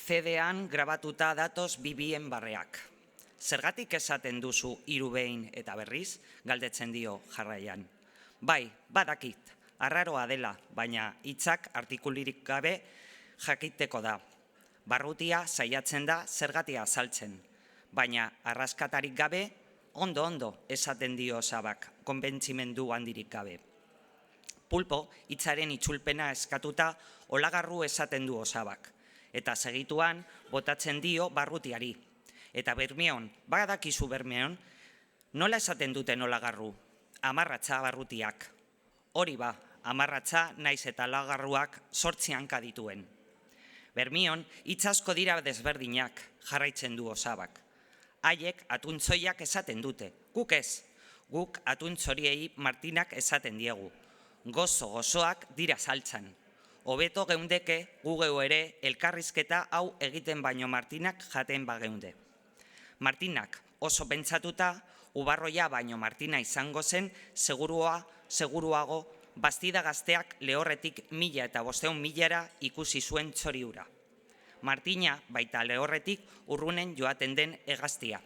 CD-an grabatuta datoz bibien barreak. Zergatik esaten duzu hiru behin eta berriz, galdetzen dio jarraian. Bai, badakit, arraroa dela, baina hitzak artikulirik gabe jakiteko da. Barrutia saiatzen da zergatia azaltzen, baina arraskatarik gabe, ondo esaten dio Sabak, konbentzimendu handirik gabe. Pulpo hitzaren itzulpena eskatuta olagarru esaten du Sabak, eta segituan botatzen dio Barrutiari. Eta Bermeon, badakizu Bermeon, nola esaten duten olagarru? Amarratza Barrutiak. Hori ba, amarratza naiz eta olagarruak 8 hanka dituen. Bermeon, hitz asko dira desberdinak, jarraitzen du Sabak. Haiek atuntzoiak esaten dute, guk ez. Guk atuntzoriei Martinak esaten diegu. Gozoak dira saltzan. Hobeto geundeke gu geu ere elkarrizketa hau egiten baino Martinak jaten bageunde. Martinak oso pentsatuta, ubarroia baino Martina izango zen seguruago Bastida gazteak lehorretik 1500 ikusi zuen txori hura. Martina baita lehorretik urrunen joaten den hegaztia.